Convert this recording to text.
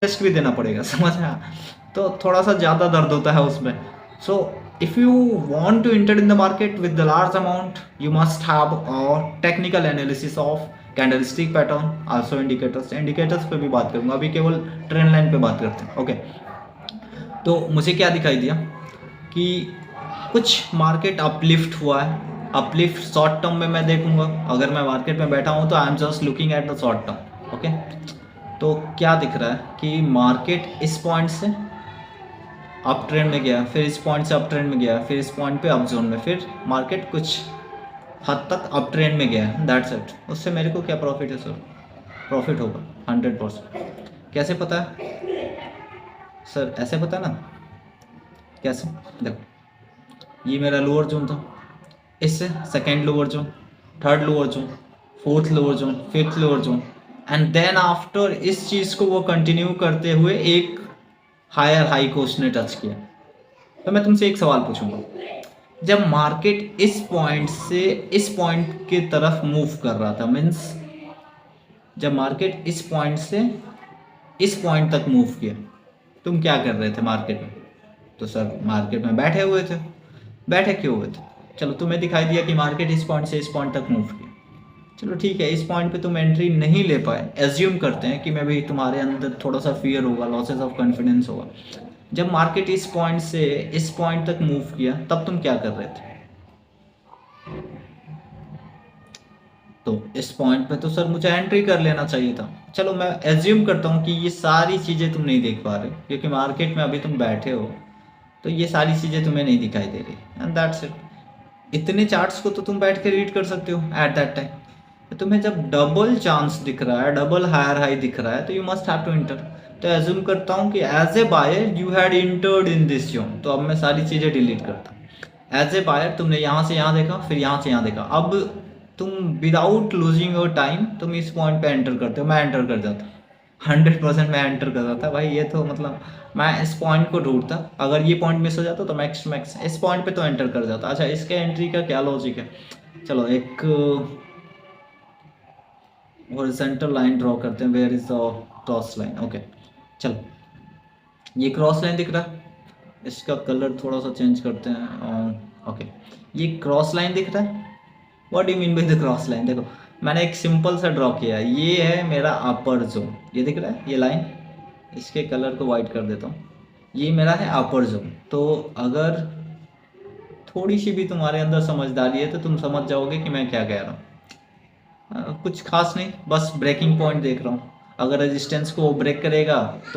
Test भी देना पड़ेगा, समझ में आया? तो थोड़ा सा ज़्यादा दर्द होता है उसमें। So if you want to enter in the market with the large amount, you must have a technical analysis of candlestick pattern, also indicators. Indicators पे भी बात करूंगा, अभी केवल ट्रेंड लाइन पे बात करते हैं। ओके, तो मुझे क्या दिखाई दिया कि कुछ मार्केट अपलिफ्ट हुआ है। अपलिफ्ट शॉर्ट टर्म में मैं देखूंगा, अगर मैं मार्केट में बैठा हूं तो I am just looking at the short term. Okay, तो क्या दिख रहा है कि मार्केट इस पॉइंट से अप ट्रेंड में गया, फिर इस पॉइंट से अप ट्रेंड में गया, फिर इस पॉइंट पे अप जोन में, फिर मार्केट कुछ हद तक अप ट्रेंड में गया है, दैट्स इट। उससे मेरे को क्या प्रॉफिट है सर? प्रॉफिट होगा 100%। कैसे पता है सर? ऐसे पता है ना कैसे? देखो, ये मेरा लोअर जोन था, इससे second lower zone, third lower zone, fourth lower zone, fifth lower zone, and then after इस चीज़ को वो कंटिन्यू करते हुए एक हायर हाई को उसने टच किया। तो मैं तुमसे एक सवाल पूछूंगा, जब मार्केट इस पॉइंट से इस पॉइंट की तरफ मूव कर रहा था, मीन्स जब मार्केट इस पॉइंट से इस पॉइंट तक मूव किया, तुम क्या कर रहे थे मार्केट में? तो सर मार्केट में बैठे हुए थे। बैठे क्यों हुए थे? चलो, तुम्हें दिखाई दिया कि मार्केट इस पॉइंट से इस पॉइंट तक मूव किया, चलो ठीक है, इस पॉइंट पे तुम एंट्री नहीं ले पाए, एज्यूम करते हैं कि मे भी तुम्हारे अंदर थोड़ा सा फियर होगा, लॉसेस ऑफ कॉन्फिडेंस होगा। जब मार्केट इस पॉइंट से इस पॉइंट तक मूव किया, तब तुम क्या कर रहे थे? तो इस पॉइंट पे तो सर मुझे एंट्री कर लेना चाहिए था। चलो, मैं एज्यूम करता हूँ कि ये सारी चीज़ें तुम नहीं देख पा रहे क्योंकि मार्केट में अभी तुम बैठे हो, तो ये सारी चीज़ें तुम्हें नहीं दिखाई दे रही, एंड दैट्स इट। इतने चार्ट्स को तो तुम बैठ के रीड कर सकते हो एट दैट टाइम। तुम्हें जब डबल चांस दिख रहा है, डबल हायर हाई दिख रहा है, तो you must have to enter. तो एज्यूम करता हूँ कि as a buyer you had entered in this zone, तो अब मैं सारी चीज़ें डिलीट करता हूँ। एज ए बायर तुमने यहाँ से यहाँ देखा, फिर यहाँ से यहाँ देखा, अब तुम विदाउट लूजिंग योर टाइम तुम इस पॉइंट पे एंटर करते हो। मैं एंटर कर जाता, 100% मैं एंटर कर जाता भाई। ये तो मतलब मैं इस पॉइंट को ढूंढता, अगर ये पॉइंट मिस हो जाता तो मैक्स इस पॉइंट पे तो एंटर कर जाता। अच्छा, इसके एंट्री का क्या लॉजिक है? चलो, एक हॉरिजॉन्टल लाइन ड्रॉ करते हैं। Where is the cross line? Okay, चलो, ये क्रॉस लाइन दिख रहा है, इसका कलर थोड़ा सा चेंज करते हैं। ओके, ये क्रॉस लाइन दिख रहा है। What do you mean by the cross line? देखो, मैंने एक सिंपल सा ड्रॉ किया है, ये है मेरा अपर जोन, ये दिख रहा है, ये लाइन, इसके कलर को वाइट कर देता हूँ, ये मेरा है अपर जोन। तो अगर थोड़ी सी भी तुम्हारे अंदर समझदारी है तो तुम समझ जाओगे कि मैं क्या कह रहा हूँ। कुछ खास नहीं, बस ब्रेकिंग पॉइंट देख रहा हूँ। अगर रेजिस्टेंस को ब्रेक करेगा